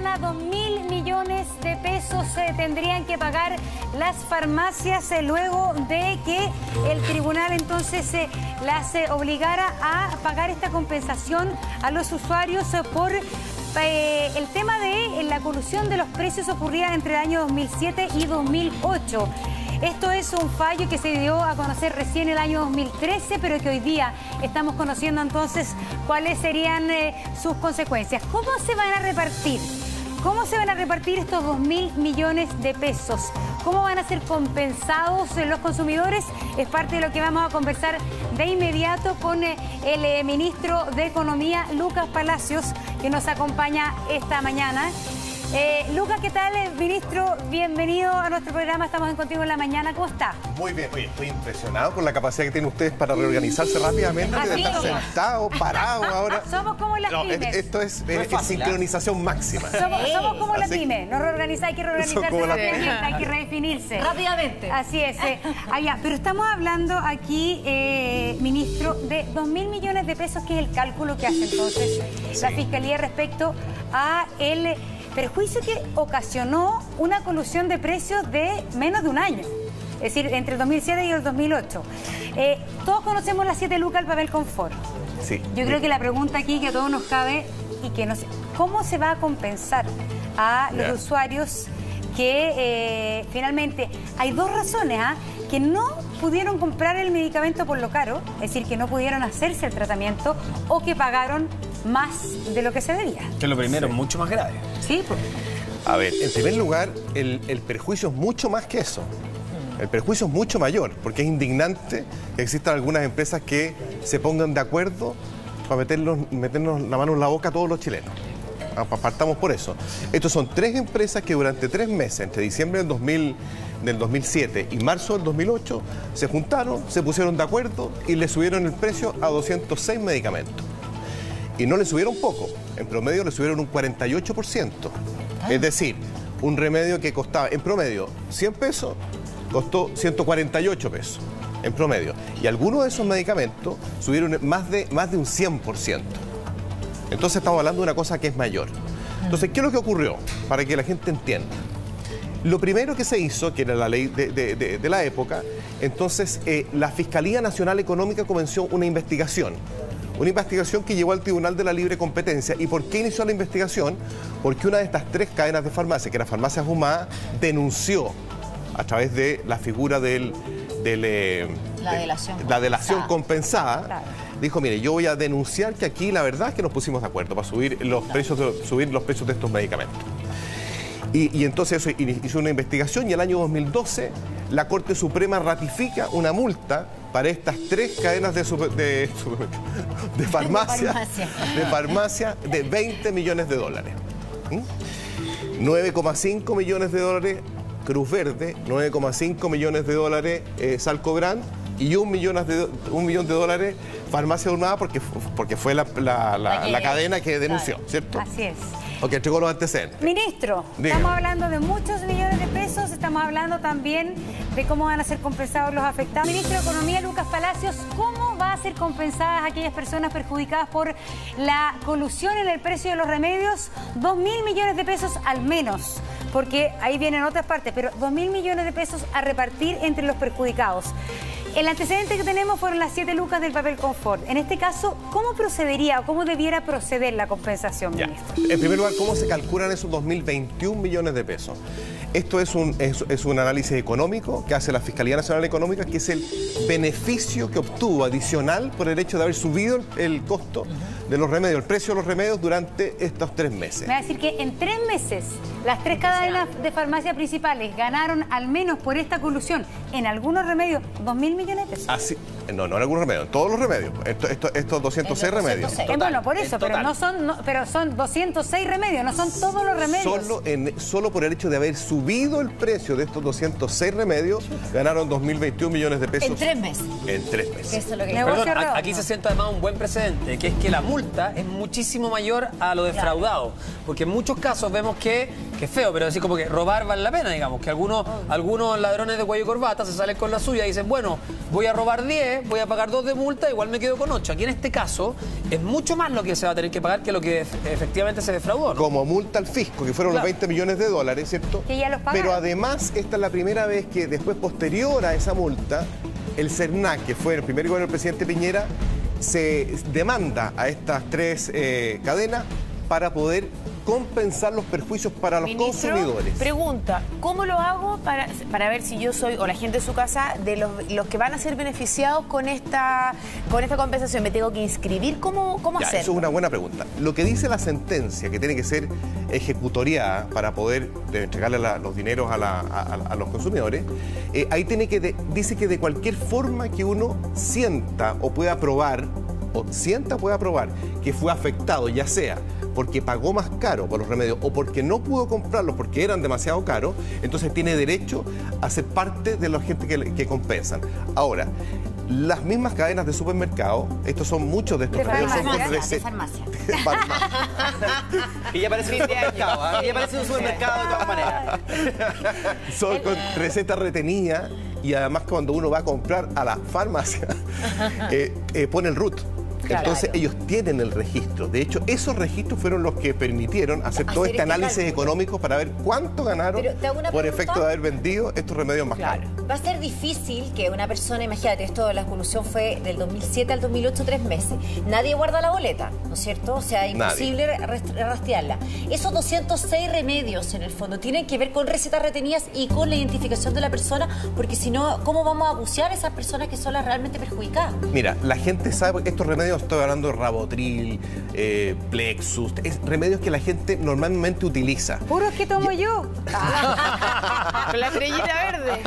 mañana 2.000 millones de pesos tendrían que pagar las farmacias luego de que el tribunal entonces las obligara a pagar esta compensación a los usuarios por el tema de la colusión de los precios ocurrida entre el año 2007 y 2008. Esto es un fallo que se dio a conocer recién el año 2013, pero que hoy día estamos conociendo entonces cuáles serían sus consecuencias. ¿Cómo se van a repartir? ¿Cómo se van a repartir estos 2.000 millones de pesos? ¿Cómo van a ser compensados los consumidores? Es parte de lo que vamos a conversar de inmediato con el ministro de Economía, Lucas Palacios, que nos acompaña esta mañana. Lucas, ¿qué tal, ministro? Bienvenido a nuestro programa. Estamos en Contigo en la Mañana. ¿Cómo está? Muy bien. Oye, estoy impresionado con la capacidad que tienen ustedes para reorganizarse rápidamente, de estar sentados, parados ahora. Somos como las pymes. Esto es sincronización máxima. Somos como las pymes. No reorganizar, hay que reorganizarse rápidamente, hay que redefinirse. Rápidamente. Así es. Pero estamos hablando aquí, ministro, de 2.000 millones de pesos, que es el cálculo que hace entonces la Fiscalía respecto a el perjuicio que ocasionó una colusión de precios de menos de un año, es decir, entre el 2007 y el 2008. Todos conocemos las 7 lucas del papel confort. Sí. Yo creo que la pregunta aquí que a todos nos cabe y que no sé, ¿cómo se va a compensar a los usuarios que finalmente hay dos razones, que no pudieron comprar el medicamento por lo caro, es decir, que no pudieron hacerse el tratamiento o que pagaron más de lo que se debía? Que lo primero es mucho más grave. Sí, pues. A ver, en primer lugar, el perjuicio es mucho más que eso. El perjuicio es mucho mayor, porque es indignante que existan algunas empresas que se pongan de acuerdo para meternos la mano en la boca a todos los chilenos. Partamos por eso. Estos son 3 empresas que durante 3 meses, entre diciembre del 2007 y marzo del 2008, se juntaron, se pusieron de acuerdo y le subieron el precio a 206 medicamentos. Y no le subieron poco, en promedio le subieron un 48%. Es decir, un remedio que costaba en promedio 100 pesos, costó 148 pesos en promedio. Y algunos de esos medicamentos subieron más de un 100%. Entonces estamos hablando de una cosa que es mayor. Entonces, ¿qué es lo que ocurrió? Para que la gente entienda. Lo primero que se hizo, que era la ley de la época, entonces la Fiscalía Nacional Económica comenzó una investigación. Una investigación que llevó al Tribunal de la Libre Competencia. ¿Y por qué inició la investigación? Porque una de estas 3 cadenas de farmacia, que era Farmacias Humada, denunció a través de la figura de la delación compensada. Claro. Dijo, mire, yo voy a denunciar que aquí la verdad es que nos pusimos de acuerdo para subir los precios de estos medicamentos. Y entonces eso hizo una investigación y el año 2012 la Corte Suprema ratifica una multa para estas 3 cadenas de farmacia de 20 millones de dólares. 9,5 millones de dólares Cruz Verde, 9,5 millones de dólares Salcobrand y 1 millón de dólares Farmacia Humada, porque fue la cadena que denunció, claro. ¿Cierto? Así es. O que entregó los antecedentes. Ministro, estamos hablando de muchos millones de pesos, estamos hablando también de cómo van a ser compensados los afectados. Ministro de Economía, Lucas Palacios, ¿cómo va a ser compensadas aquellas personas perjudicadas por la colusión en el precio de los remedios? 2.000 millones de pesos al menos, porque ahí vienen otras partes, pero 2.000 millones de pesos a repartir entre los perjudicados. El antecedente que tenemos fueron las 7 lucas del papel confort. En este caso, ¿cómo procedería o cómo debiera proceder la compensación, ministro? En primer lugar, ¿cómo se calculan esos 2.021 millones de pesos? Esto es un análisis económico que hace la Fiscalía Nacional Económica, que es el beneficio que obtuvo adicional por el hecho de haber subido el costo de los remedios, el precio de los remedios durante estos 3 meses. Me va a decir que en 3 meses las 3 cadenas de farmacia principales ganaron al menos por esta colusión en algunos remedios 2.000 millones de pesos. Así, no en algunos remedios, en todos los remedios. Estos 206 remedios. Bueno, por eso, pero son 206 remedios, no son todos los remedios. Solo por el hecho de haber subido el precio de estos 206 remedios, ganaron 2.021 millones de pesos. En 3 meses. En 3 meses. Eso es lo que Perdón, aquí se sienta además un buen precedente, que es que la multa es muchísimo mayor a lo defraudado. Porque en muchos casos vemos que que es feo, pero decir como que robar vale la pena, digamos, que algunos ladrones de cuello y corbata se salen con la suya y dicen, bueno, voy a robar 10, voy a pagar 2 de multa, igual me quedo con 8. Aquí en este caso es mucho más lo que se va a tener que pagar que lo que efectivamente se defraudó, ¿no? Como multa al fisco, que fueron los 20 millones de dólares, ¿cierto? Que ya los pagaron. Pero además, esta es la primera vez que después, posterior a esa multa, el CERNAC, que fue el primer gobierno del presidente Piñera, se demanda a estas 3 cadenas para poder compensar los perjuicios para los consumidores. Pregunta, ¿cómo lo hago para ver si yo soy, o la gente de su casa, de los que van a ser beneficiados con esta compensación? ¿Me tengo que inscribir? ¿Cómo hacerlo? Eso es una buena pregunta. Lo que dice la sentencia, que tiene que ser ejecutoriada para poder entregarle los dineros a los consumidores, ahí dice que de cualquier forma que uno sienta o pueda probar, que fue afectado, ya sea porque pagó más caro por los remedios o porque no pudo comprarlos porque eran demasiado caros, entonces tiene derecho a ser parte de la gente que compensan. Ahora, las mismas cadenas de supermercado, estos son muchos de estos remedios, de farmacia. Y ya parece un supermercado, y ya parece un supermercado de todas maneras. Son con receta retenida y además cuando uno va a comprar a la farmacia, pone el RUT. Entonces ellos tienen el registro. De hecho, esos registros fueron los que permitieron hacer todo este análisis económico para ver cuánto ganaron por efecto de haber vendido estos remedios más caros. Va a ser difícil que una persona, imagínate, esto de la evolución fue del 2007 al 2008, 3 meses. Nadie guarda la boleta, ¿no es cierto? O sea, imposible rastrearla. Esos 206 remedios, en el fondo, tienen que ver con recetas retenidas y con la identificación de la persona, porque si no, ¿cómo vamos a bucear a esas personas que son las realmente perjudicadas? Mira, la gente sabe que estos remedios, estoy hablando de Rabotril, Plexus, remedios que la gente normalmente utiliza. Puros que tomo yo. Con la estrellita verde.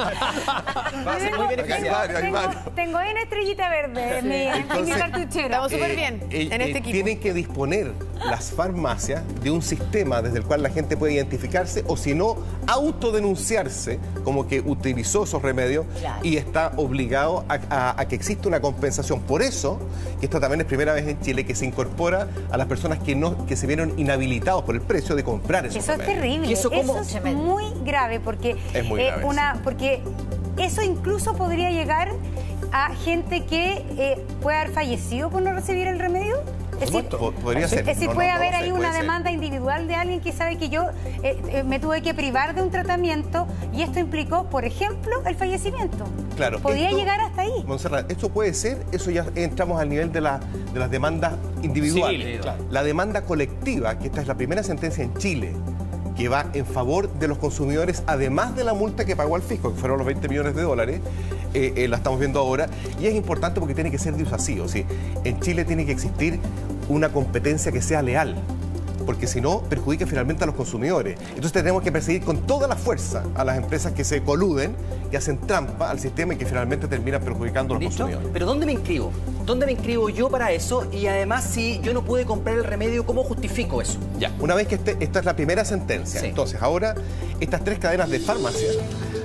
Va a ser muy beneficiario. Tengo N estrellita verde en mi cartuchera. Estamos súper bien en este equipo. Tienen que disponer las farmacias de un sistema desde el cual la gente puede identificarse o si no, autodenunciarse como que utilizó esos remedios y está obligado a que exista una compensación. Por eso, y esto también es primera vez en Chile, que se incorpora a las personas que se vieron inhabilitados por el precio de comprar esos remedios. Eso es terrible. Eso es muy grave porque es muy grave, porque eso incluso podría llegar a gente que puede haber fallecido por no recibir el remedio. Es decir, podría ser. Es decir, puede haber ahí una demanda individual de alguien que sabe que yo me tuve que privar de un tratamiento y esto implicó, por ejemplo, el fallecimiento. Claro. Podría llegar hasta ahí. Montserrat, esto puede ser, eso ya entramos al nivel de las demandas individuales. Sí, claro. La demanda colectiva, que esta es la primera sentencia en Chile, que va en favor de los consumidores, además de la multa que pagó al fisco, que fueron los 20 millones de dólares, la estamos viendo ahora, y es importante porque tiene que ser disuasivo. ¿Sí? En Chile tiene que existir una competencia que sea leal, porque si no, perjudica finalmente a los consumidores. Entonces tenemos que perseguir con toda la fuerza a las empresas que se coluden, que hacen trampa al sistema y que finalmente terminan perjudicando a los consumidores. Pero ¿dónde me inscribo? ¿Dónde me inscribo yo para eso? Y además, si yo no pude comprar el remedio, ¿cómo justifico eso? Ya, una vez que esta es la primera sentencia, entonces ahora estas 3 cadenas de farmacia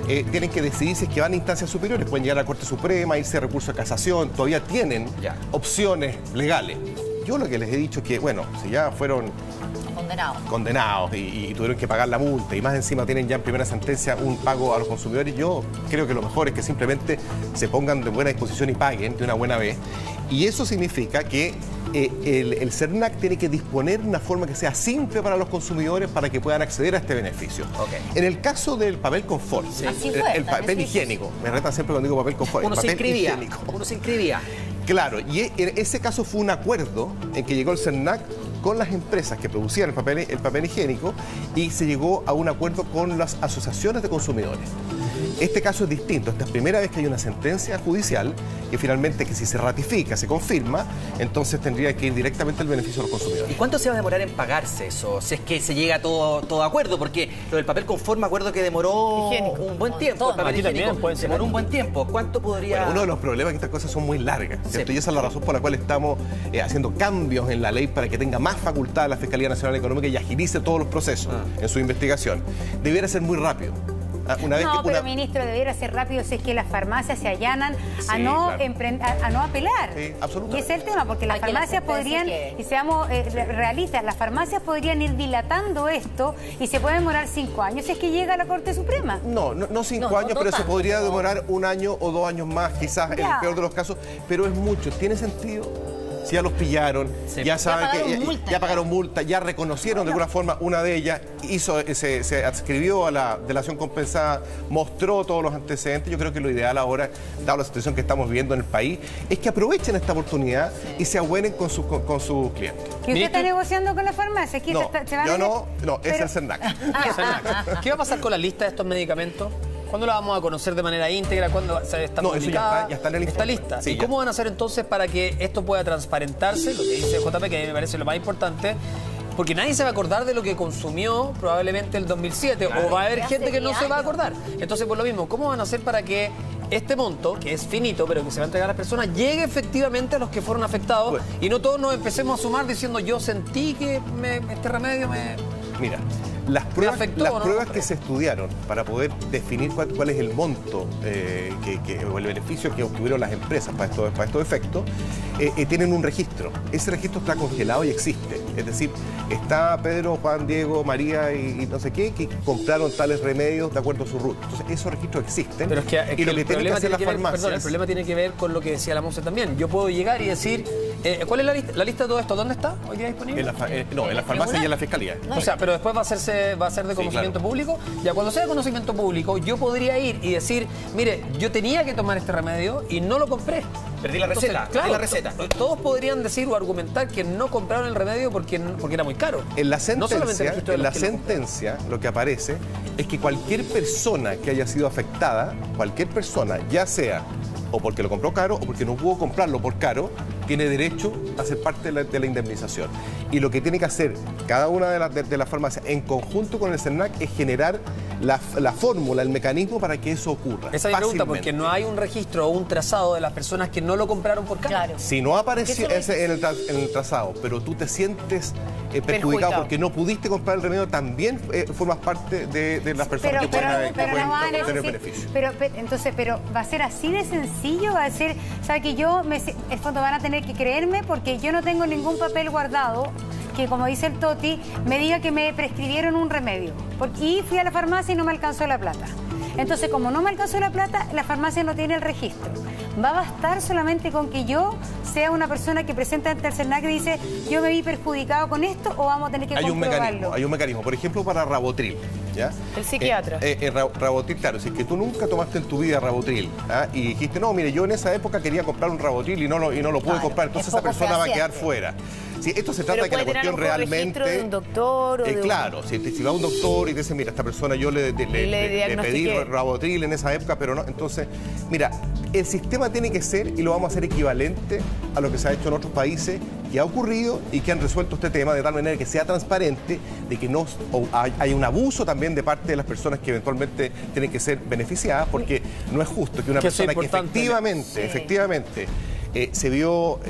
tienen que decidir si es que van a instancias superiores. Pueden llegar a la Corte Suprema, irse a recurso de casación, todavía tienen opciones legales. Yo lo que les he dicho es que, bueno, si ya fueron condenados y tuvieron que pagar la multa y más encima tienen ya en primera sentencia un pago a los consumidores, yo creo que lo mejor es que simplemente se pongan de buena disposición y paguen de una buena vez. Y eso significa que el CERNAC tiene que disponer de una forma que sea simple para los consumidores para que puedan acceder a este beneficio. En el caso del papel confort, el papel higiénico, me retan siempre cuando digo papel confort, uno el papel higiénico. Uno se inscribía. Claro, y en ese caso fue un acuerdo en que llegó el CERNAC con las empresas que producían el papel higiénico y se llegó a un acuerdo con las asociaciones de consumidores. Este caso es distinto. Esta es la primera vez que hay una sentencia judicial que finalmente, que si se ratifica, se confirma, entonces tendría que ir directamente el beneficio a los consumidores. ¿Y cuánto se va a demorar en pagarse eso? Si es que se llega a todo acuerdo, porque lo del papel confort me acuerdo que demoró un buen tiempo. El papel higiénico demoró un buen tiempo. ¿Cuánto podría...? Bueno, uno de los problemas es que estas cosas son muy largas, ¿cierto? Y esa es la razón por la cual estamos haciendo cambios en la ley para que tenga más facultad la Fiscalía Nacional Económica y agilice todos los procesos en su investigación. Debiera ser muy rápido. Pero ministro, debiera ser rápido si es que las farmacias se allanan a no apelar. Sí, absolutamente. Y ese es el tema, porque las farmacias podrían, y seamos realistas, las farmacias podrían ir dilatando esto y se puede demorar 5 años si es que llega a la Corte Suprema. No 5 años, pero se podría demorar 1 año o 2 años más, quizás en el peor de los casos, pero es mucho. ¿Tiene sentido? Si ya los pillaron, ya saben que ya pagaron multa, ya reconocieron de alguna forma una de ellas, se adscribió a la delación compensada, mostró todos los antecedentes. Yo creo que lo ideal ahora, dado la situación que estamos viviendo en el país, es que aprovechen esta oportunidad y se abuenen con sus clientes. ¿Y usted está negociando con la farmacia? Es el CERNAC. ¿Qué va a pasar con la lista de estos medicamentos? ¿Cuándo la vamos a conocer de manera íntegra? ¿Cuándo está publicada? Ya está en el ¿Está lista? Sí, ¿y cómo van a hacer entonces para que esto pueda transparentarse? Lo que dice JP, que a mí me parece lo más importante, porque nadie se va a acordar de lo que consumió probablemente el 2007, o va a haber gente que no se va a acordar. Entonces, por lo mismo, ¿cómo van a hacer para que este monto, que es finito, pero que se va a entregar a las personas, llegue efectivamente a los que fueron afectados y no todos nos empecemos a sumar diciendo yo sentí que este remedio me... Mira, las pruebas que se estudiaron para poder definir cuál es el monto o el beneficio que obtuvieron las empresas para estos efectos, tienen un registro. Ese registro está congelado y existe. Es decir, está Pedro, Juan, Diego, María y no sé qué, que compraron tales remedios de acuerdo a su ruta. Entonces, esos registros existen. Pero es que, y lo que tienen que hacer las farmacias... Perdón, el problema tiene que ver con lo que decía la Monse también. Yo puedo llegar y decir, ¿cuál es la lista de todo esto? ¿Dónde está hoy día disponible? En la farmacia y en la fiscalía. O sea, pero después va a ser de conocimiento público. Ya cuando sea de conocimiento público, yo podría ir y decir, mire, yo tenía que tomar este remedio y no lo compré. Perdí la receta. Claro, la receta. Todos podrían decir o argumentar que no compraron el remedio porque era muy caro. En la sentencia, lo que aparece es que cualquier persona que haya sido afectada, cualquier persona, ya sea o porque lo compró caro o porque no pudo comprarlo por caro, tiene derecho a ser parte de la indemnización. Y lo que tiene que hacer cada una de las farmacias en conjunto con el CERNAC es generar la fórmula, el mecanismo para que eso ocurra. Esa es mi pregunta, porque no hay un registro o un trazado de las personas que no lo compraron por caro. Claro. Si no apareció en el trazado, pero tú te sientes perjudicado porque no pudiste comprar el remedio, también formas parte de las personas que pueden tener beneficio. Pero va a ser así de sencillo, va a ser, o sea, que el fondo van a tener que creerme porque yo no tengo ningún papel guardado que, como dice el Toti, me diga que me prescribieron un remedio. Y fui a la farmacia y no me alcanzó la plata. Entonces, como no me alcanzó la plata, la farmacia no tiene el registro. ¿Va a bastar solamente con que yo sea una persona que presenta ante el CERNAC y dice yo me vi perjudicado con esto, o vamos a tener que comprobarlo? Hay un mecanismo. Por ejemplo, para Rabotril, ¿ya? El psiquiatra. Rabotril, claro. Si es que tú nunca tomaste en tu vida Rabotril, ¿ah? Y dijiste, no, mire, yo en esa época quería comprar un Rabotril y no lo pude comprar, entonces esa persona va a quedar fuera. Sí, esto se trata de que la cuestión realmente... de un doctor o claro, si va un doctor y te dice, mira, esta persona yo le pedí Rabotril en esa época, pero no. Entonces, mira, el sistema tiene que ser, y lo vamos a hacer equivalente a lo que se ha hecho en otros países, que ha ocurrido y que han resuelto este tema de tal manera que sea transparente, de que no hay un abuso también de parte de las personas que eventualmente tienen que ser beneficiadas, porque no es justo que una persona que efectivamente se vio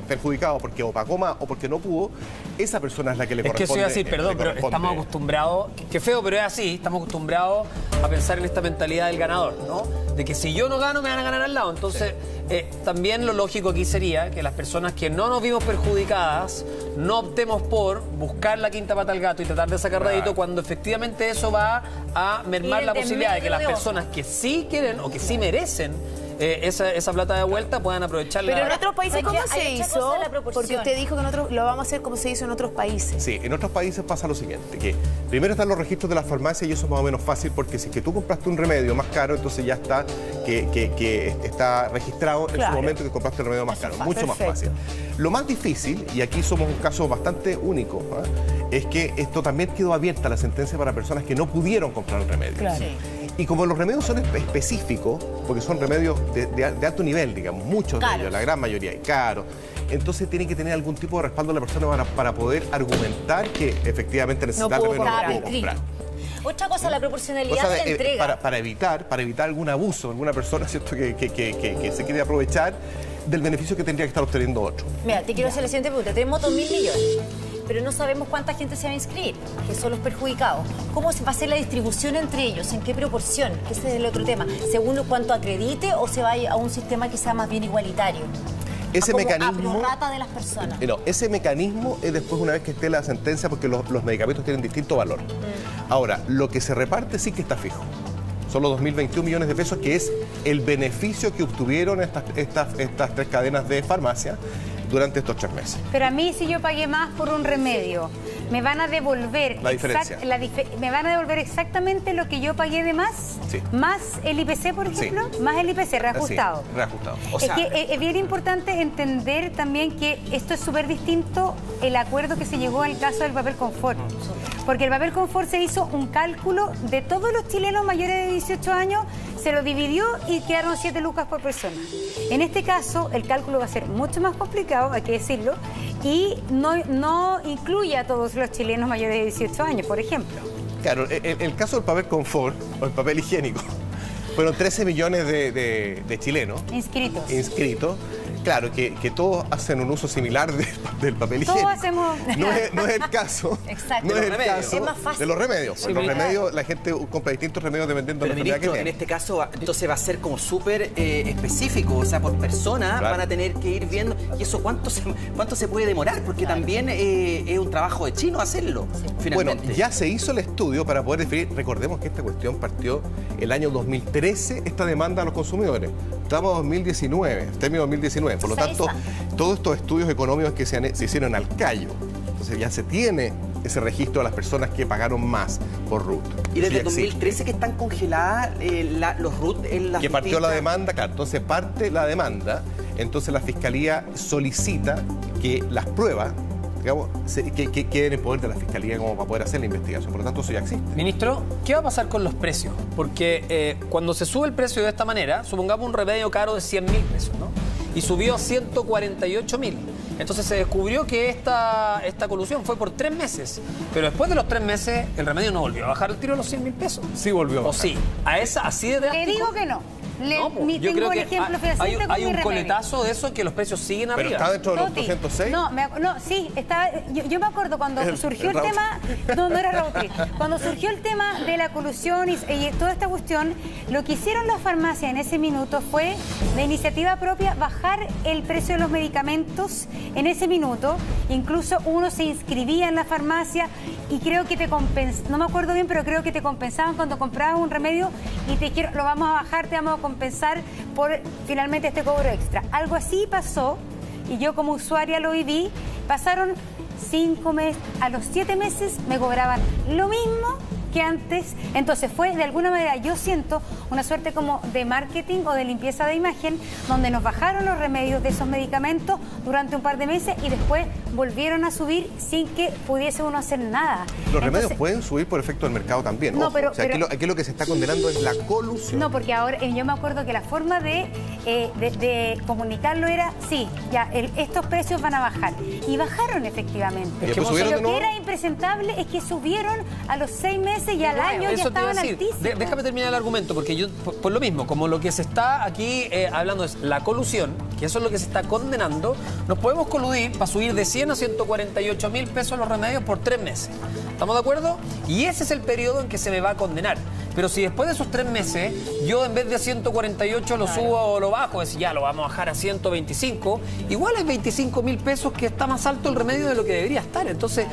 perjudicado porque o pagó más o porque no pudo, esa persona es la que le corresponde. Es que eso iba a decir, perdón, pero estamos acostumbrados, qué feo, pero es así, estamos acostumbrados a pensar en esta mentalidad del ganador, ¿no? De que si yo no gano, me van a ganar al lado. Entonces, también lo lógico aquí sería que las personas que no nos vimos perjudicadas no optemos por buscar la quinta pata al gato y tratar de sacar rédito, cuando efectivamente eso va a mermar la posibilidad de que las personas que sí quieren o que sí merecen esa plata de vuelta puedan aprovecharla. Pero en otros países, ¿cómo se hizo? Porque usted dijo que nosotros lo vamos a hacer como se hizo en otros países. Sí, en otros países pasa lo siguiente, que primero están los registros de las farmacias y eso es más o menos fácil, porque si es que tú compraste un remedio más caro, entonces ya está que está registrado en su momento que compraste el remedio más caro. Mucho más fácil. Lo más difícil, y aquí somos un caso bastante único, es que esto también quedó abierta la sentencia para personas que no pudieron comprar el remedio. Claro. Sí. Y como los remedios son específicos, porque son remedios de alto nivel, digamos, muchos de ellos, la gran mayoría, caros, entonces tienen que tener algún tipo de respaldo de la persona para poder argumentar que efectivamente necesita el remedio, no lo pudo comprar. Otra cosa, la proporcionalidad de la entrega. Para evitar algún abuso, alguna persona, ¿cierto?, que se quiere aprovechar del beneficio que tendría que estar obteniendo otro. Mira, te quiero hacer la siguiente pregunta. Tenemos 2.000 millones. pero no sabemos cuánta gente se va a inscribir, que son los perjudicados. ¿Cómo se va a hacer la distribución entre ellos? ¿En qué proporción? Ese es el otro tema. ¿Según cuánto acredite o se va a un sistema que sea más bien igualitario? Ese mecanismo, a prorrata de las personas. No, ese mecanismo es después una vez que esté la sentencia, porque los medicamentos tienen distinto valor. Ahora, lo que se reparte sí que está fijo. Son los 2.021 millones de pesos, que es el beneficio que obtuvieron estas 3 cadenas de farmacia durante estos 3 meses. Pero a mí, si yo pagué más por un remedio, me van a devolver la diferencia. Me van a devolver exactamente lo que yo pagué de más, sí. Más el IPC, por ejemplo, sí. Más el IPC reajustado. Sí, reajustado. O sea, es que es bien importante entender también que esto es súper distinto el acuerdo que se llegó al caso del papel confort. Porque el papel confort se hizo un cálculo de todos los chilenos mayores de 18 años, se lo dividió y quedaron 7 lucas por persona. En este caso, el cálculo va a ser mucho más complicado, hay que decirlo, y no incluye a todos los chilenos mayores de 18 años, por ejemplo. Claro, el caso del papel confort o el papel higiénico, fueron 13 millones de chilenos inscritos. Claro, que todos hacen un uso similar del papel higiénico. Todos hacemos... No es el caso. Exacto. No es el caso es más fácil. de los remedios. Sí, los remedios, la gente compra distintos remedios dependiendo de la enfermedad que tiene. En este caso, entonces va a ser como súper específico. O sea, por persona van a tener que ir viendo. ¿Y eso cuánto se puede demorar? Porque también es un trabajo de chino hacerlo, finalmente. Bueno, ya se hizo el estudio para poder definir. Recordemos que esta cuestión partió el año 2013, esta demanda a los consumidores. Estamos en 2019, término 2019. Por lo tanto, todos estos estudios económicos que se hicieron al callo. Entonces ya se tiene ese registro de las personas que pagaron más por RUT. Y desde 2013 que están congeladas los RUT en las que partió la demanda, claro. Entonces parte la demanda, entonces la Fiscalía solicita que las pruebas, digamos, que queden en poder de la Fiscalía como para poder hacer la investigación. Por lo tanto, eso ya existe. Ministro, ¿qué va a pasar con los precios? Porque cuando se sube el precio de esta manera, supongamos un remedio caro de 100.000 pesos, ¿no? Y subió a 148.000. Entonces se descubrió que esta colusión fue por 3 meses. Pero después de los 3 meses, el remedio no volvió a bajar el tiro de los 100.000 pesos. Sí volvió a bajar. ¿O sí? ¿Así de drástico? Le digo que no. Yo creo que hay un remedio. coletazo de eso que los precios siguen arriba. ¿Pero está dentro de los 206? No, sí, está. Yo me acuerdo cuando surgió el tema. No era Rautri. Cuando surgió el tema de la colusión y toda esta cuestión, lo que hicieron las farmacias en ese minuto fue, de iniciativa propia, bajar el precio de los medicamentos en ese minuto. Incluso uno se inscribía en la farmacia y creo que te compensaban, no me acuerdo bien, pero creo que te compensaban cuando comprabas un remedio y te dijeron, lo vamos a bajar, te vamos a compensar por finalmente este cobro extra. Algo así pasó y yo como usuaria lo viví. Pasaron 5 meses, a los 7 meses me cobraban lo mismo que antes. Entonces fue de alguna manera, yo siento una suerte como de marketing o de limpieza de imagen, donde nos bajaron los remedios de esos medicamentos durante un par de meses y después volvieron a subir sin que pudiese uno hacer nada. Los remedios pueden subir por efecto del mercado también. No, ojo. pero, o sea, aquí lo que se está condenando es la colusión. No, porque ahora yo me acuerdo que la forma de comunicarlo era, sí, ya estos precios van a bajar. Y bajaron efectivamente. ¿Y subieron de nuevo? Lo que era impresentable es que subieron a los 6 meses y al año ya estaban altísimos. Déjame terminar el argumento, porque yo, por lo mismo, como lo que se está aquí hablando es la colusión, que eso es lo que se está condenando, nos podemos coludir para subir de 100 a 148.000 pesos los remedios por 3 meses. ¿Estamos de acuerdo? Y ese es el periodo en que se me va a condenar. Pero si después de esos 3 meses, yo en vez de 148 lo subo o lo bajo, es decir, ya lo vamos a bajar a 125, igual es 25.000 pesos que está más alto el remedio de lo que debería estar. Entonces,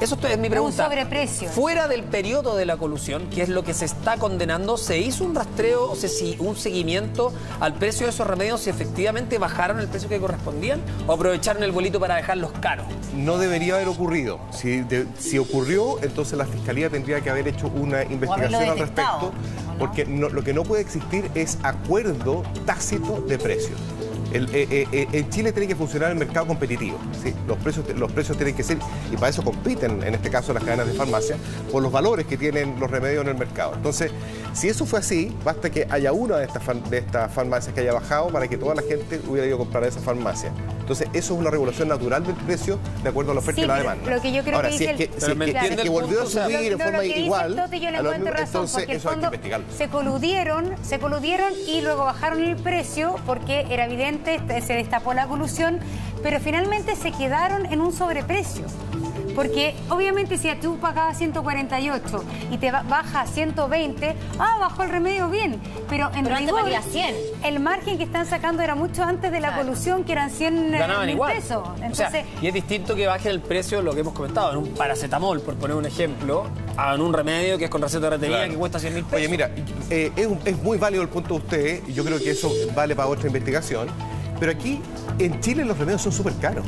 eso es mi pregunta. Un sobreprecio. Fuera del periodo de la colusión, que es lo que se está condenando, ¿se hizo un rastreo, o sea, un seguimiento al precio de esos remedios si efectivamente bajaron el precio que correspondían o aprovecharon el bolito para dejarlos caros? No debería haber ocurrido. Si ocurrió, entonces la Fiscalía tendría que haber hecho una investigación al respecto, porque lo que no puede existir es acuerdo tácito de precios. En Chile tiene que funcionar el mercado competitivo, ¿sí? Los precios tienen que ser, y para eso compiten, en este caso las cadenas de farmacia, por los valores que tienen los remedios en el mercado. Entonces, si eso fue así, basta que haya una de estas farmacias que haya bajado para que toda la gente hubiera ido a comprar a esa farmacia. Entonces, eso es una regulación natural del precio de acuerdo a la oferta y la demanda. Lo que yo creo ahora, que si es que volvió a subir en forma igual, yo le encuentro razón, porque eso hay que investigarlo. se coludieron y luego bajaron el precio porque era evidente, se destapó la colusión, pero finalmente se quedaron en un sobreprecio. Porque obviamente si tú pagabas 148 y te baja a 120, bajó el remedio bien. Pero en rigor, el margen que están sacando era mucho antes de la colusión, que eran 100 mil pesos. Entonces, o sea, y es distinto que baje el precio, lo que hemos comentado, en un paracetamol, por poner un ejemplo, en un remedio que es con receta retenida que cuesta 100 mil pesos. Oye, mira, es muy válido el punto de usted, y yo creo que eso vale para otra investigación, pero aquí en Chile los remedios son súper caros.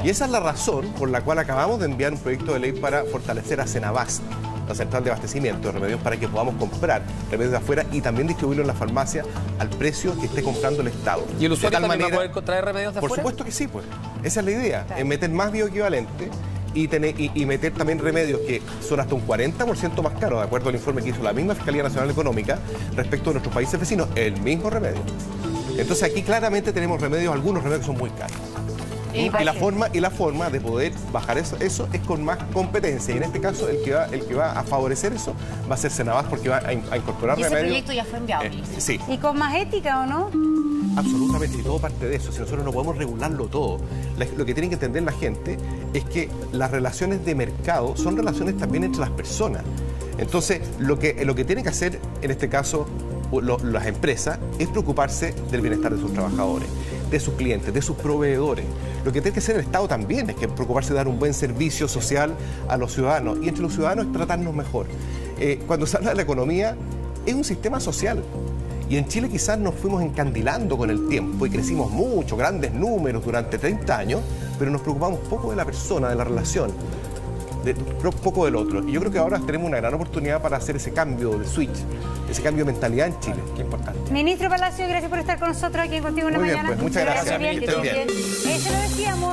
Y esa es la razón por la cual acabamos de enviar un proyecto de ley para fortalecer a Senabast, la central de abastecimiento de remedios, para que podamos comprar remedios de afuera y también distribuirlos en la farmacia al precio que esté comprando el Estado. ¿Y el usuario también va a poder traer remedios de afuera? Por supuesto que sí, pues. Esa es la idea, meter más bioequivalente y meter también remedios que son hasta un 40% más caros, de acuerdo al informe que hizo la misma Fiscalía Nacional Económica respecto de nuestros países vecinos, el mismo remedio. Entonces aquí claramente tenemos algunos remedios que son muy caros. Y la forma de poder bajar eso es con más competencia. Y en este caso, el que va a favorecer eso va a ser Senabast, porque va a incorporar remedios. Ese proyecto ya fue enviado. Sí. ¿Y con más ética o no? Absolutamente, y todo parte de eso. Si nosotros no podemos regularlo todo, lo que tiene que entender la gente es que las relaciones de mercado son relaciones también entre las personas. Entonces, lo que tienen que hacer, en este caso, las empresas, es preocuparse del bienestar de sus trabajadores, de sus clientes, de sus proveedores. Lo que tiene que hacer el Estado también es que preocuparse de dar un buen servicio social a los ciudadanos, y entre los ciudadanos es tratarnos mejor. Cuando se habla de la economía, es un sistema social. Y en Chile quizás nos fuimos encandilando con el tiempo y crecimos mucho, grandes números durante 30 años, pero nos preocupamos poco de la persona, de la relación, poco del otro. Y yo creo que ahora tenemos una gran oportunidad para hacer ese cambio de switch, ese cambio de mentalidad en Chile, que es importante. Ministro Palacio, gracias por estar con nosotros aquí en Contigo en la Mañana. Pues, muchas gracias. Bien, que estén bien. Eso lo decíamos.